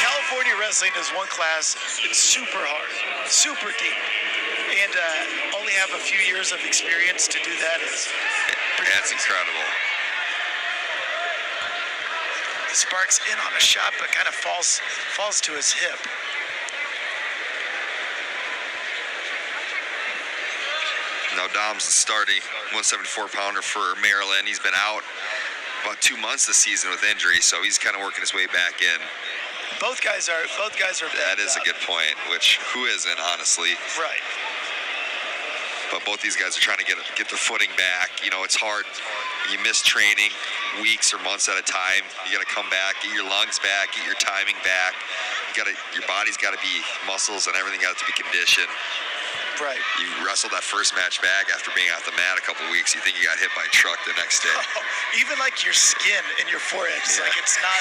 California wrestling is one class. It's super hard, super deep, and only have a few years of experience to do that is That's incredible. Sparks in on a shot, but kind of falls to his hip. Now Dom's the starting 174-pounder for Maryland. He's been out about 2 months this season with injury, so he's kind of working his way back in. Both guys are. That is a good point. Which who isn't, honestly? Right. But both these guys are trying to get their footing back. You know, it's hard. You miss training weeks or months at a time. You got to come back, get your lungs back, get your timing back. Your body's got to be muscles and everything got to be conditioned. Right. You wrestled that first match back after being off the mat a couple weeks. You think you got hit by a truck the next day. Oh, even like your skin and your forehead, it's like it's not.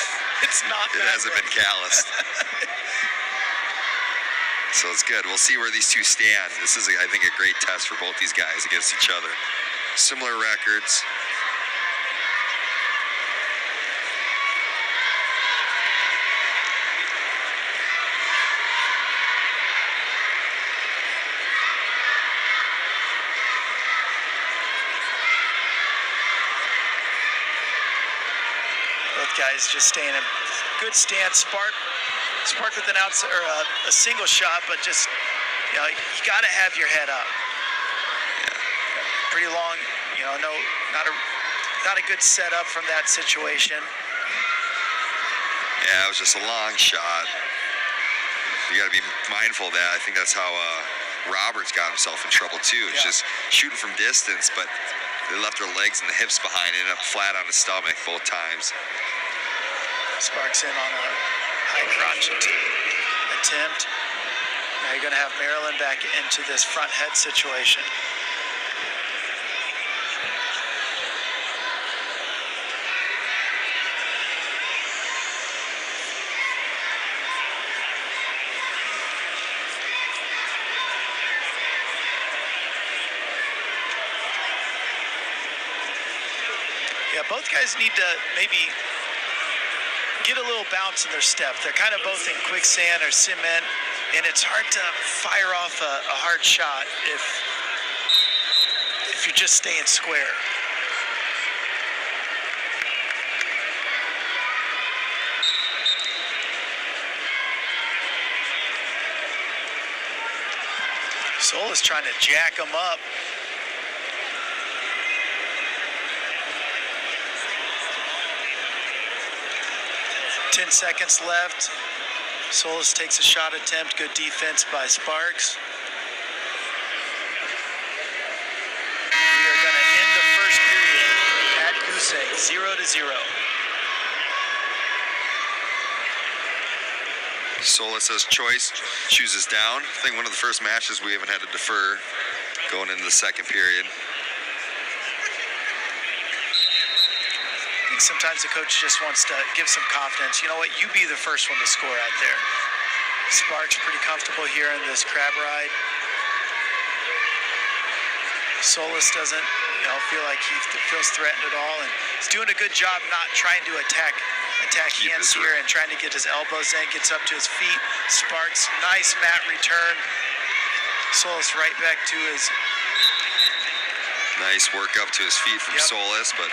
It hasn't been calloused. So it's good. We'll see where these two stand. This is, I think, a great test for both these guys against each other. Similar records. Both guys just staying in good stance. Spark with an outside or a single shot, but just you got to have your head up. Yeah. Pretty long, not a good setup from that situation. Yeah, it was just a long shot. You got to be mindful of that. I think that's how Roberts got himself in trouble too. It's just shooting from distance, but they left their legs and the hips behind, ended up flat on his stomach both times. Sparks in on a high crotch attempt. Now you're going to have Maryland back into this front head situation. Yeah, both guys need to maybe get a little bounce in their step. They're kind of both in quicksand or cement, and it's hard to fire off a hard shot if you're just staying square. Solis trying to jack him up. Ten seconds left. Solis takes a shot attempt. Good defense by Sparks. We are going to end the first period at goose egg, 0-0. Solis has choice, chooses down. I think one of the first matches we haven't had to defer going into the second period. I think sometimes the coach just wants to give some confidence. You know what? You be the first one to score out there. Sparks pretty comfortable here in this crab ride. Solis doesn't, feel like he feels threatened at all, and he's doing a good job not trying to attack Jens here and trying to get his elbows in. Gets up to his feet. Sparks, nice mat return. Solis right back to his. Nice work up to his feet from Solis, but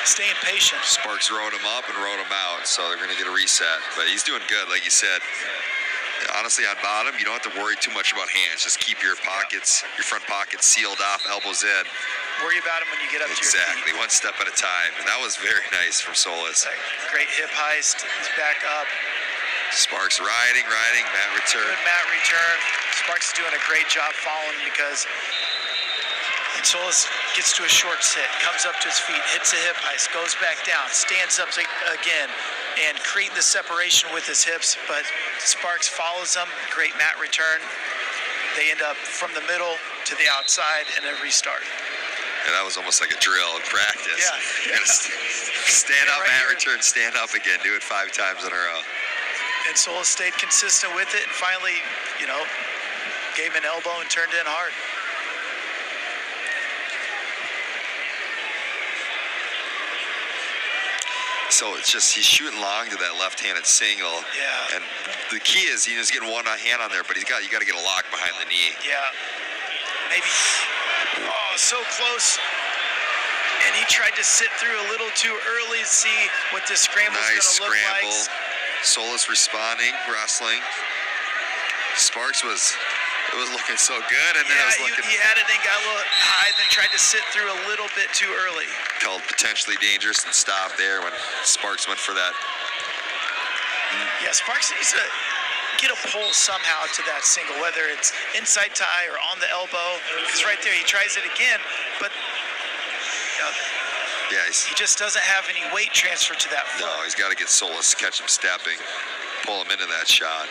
staying patient. Sparks rode him up and rode him out, so they're going to get a reset. But he's doing good, like you said. Honestly, on bottom, you don't have to worry too much about hands. Just keep your pockets, your front pockets sealed off, elbows in. Worry about him when you get up to your feet. Exactly, one step at a time. And that was very nice from Solis. Great hip heist. He's back up. Sparks riding, mat return. Good mat return. Sparks is doing a great job following because Solis gets to a short sit, comes up to his feet, hits a hip heist, goes back down, stands up again, and creating the separation with his hips, but Sparks follows him. Great mat return. They end up from the middle to the outside and then restart. And that was almost like a drill in practice. Yeah. You're gonna stand up, mat return, stand up again, do it 5 times in a row. And Solis stayed consistent with it and finally, gave him an elbow and turned in hard. So it's just he's shooting long to that left-handed single. Yeah. And the key is he's getting one hand on there, but you got to get a lock behind the knee. Yeah. Maybe. Oh, so close. And he tried to sit through a little too early to see what this scramble's Nice going to look scramble. like. Solis responding, wrestling. Sparks was looking so good, and then it was looking. He had it and got a little high, then tried to sit through a little bit too early. Felt potentially dangerous and stopped there when Sparks went for that. Yeah, Sparks needs to get a pull somehow to that single, whether it's inside tie or on the elbow. Because right there, he tries it again, but Yeah, he just doesn't have any weight transfer to that foot. no, he's got to get Solis, catch him stepping, pull him into that shot.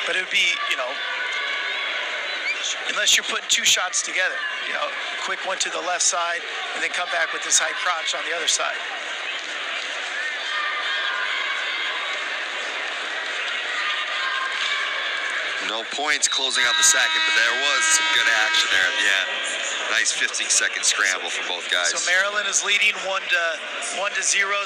But it would be, unless you're putting two shots together, quick one to the left side and then come back with this high crotch on the other side. No points closing out the second, but there was some good action there at the end. Nice 15-second scramble for both guys. So Maryland is leading 1-0.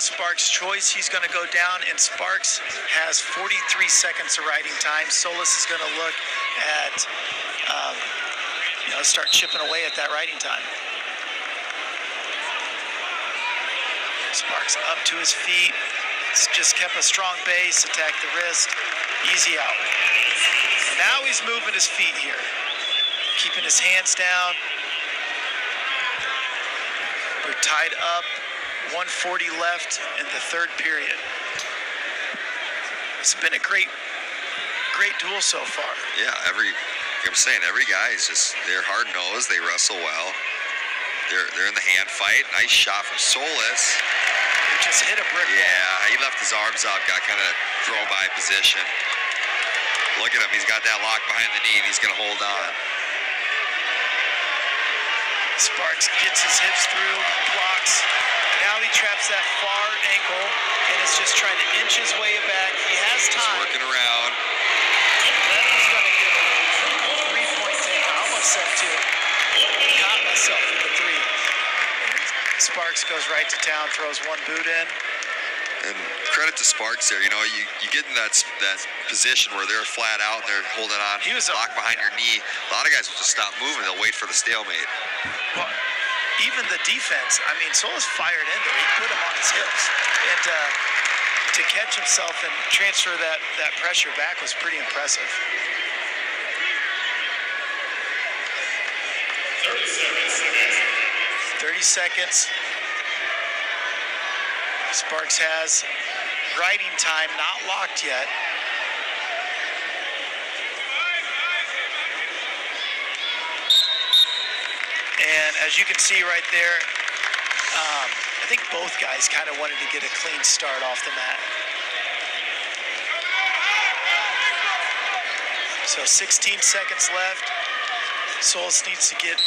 Sparks' choice. He's going to go down, and Sparks has 43 seconds of riding time. Solis is going to look at, start chipping away at that riding time. Sparks up to his feet. Just kept a strong base, attacked the wrist. Easy out. Now he's moving his feet here. Keeping his hands down. We're tied up. 1:40 left in the third period. It's been a great duel so far. Yeah, I'm saying every guy is they're hard-nosed. They wrestle well. They're in the hand fight. Nice shot from Solis. He just hit a brick wall. Yeah, he left his arms up, got kind of throw-by position. Look at him. He's got that lock behind the knee, and he's going to hold on. Sparks gets his hips through, blocks. Now he traps that far ankle and is just trying to inch his way back. He has time. He's working around. That was going to get a three-point take. I almost said two. Caught myself with the three. Sparks goes right to town, throws one boot in. And credit to Sparks there. You get in that position where they're flat out and they're holding on. He was locked behind your knee. A lot of guys will just stop moving. They'll wait for the stalemate. Well, even the defense, Solis fired in there. He put him on his hips. And to catch himself and transfer that pressure back was pretty impressive. 30 seconds. Sparks has riding time, not locked yet. And as you can see right there, I think both guys kind of wanted to get a clean start off the mat. So 16 seconds left. Solis needs to get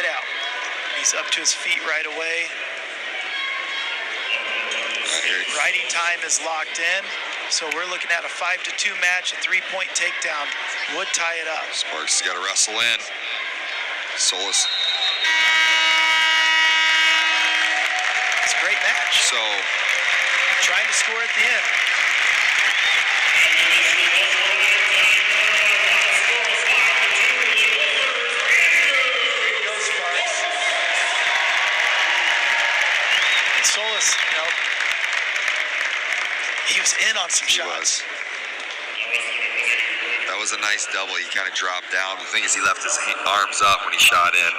out. He's up to his feet right away. Riding time is locked in. So we're looking at a 5-2 match. A 3-point takedown would tie it up. Sparks has got to wrestle in. Solis. It's a great match. So trying to score at the end. Here goes Sparks. And Solis, he was in on some shots. That was a nice double. He kind of dropped down. The thing is, he left his arms up when he shot in.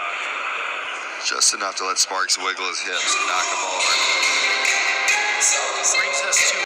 Just enough to let Sparks wiggle his hips and knock him over. Brings us to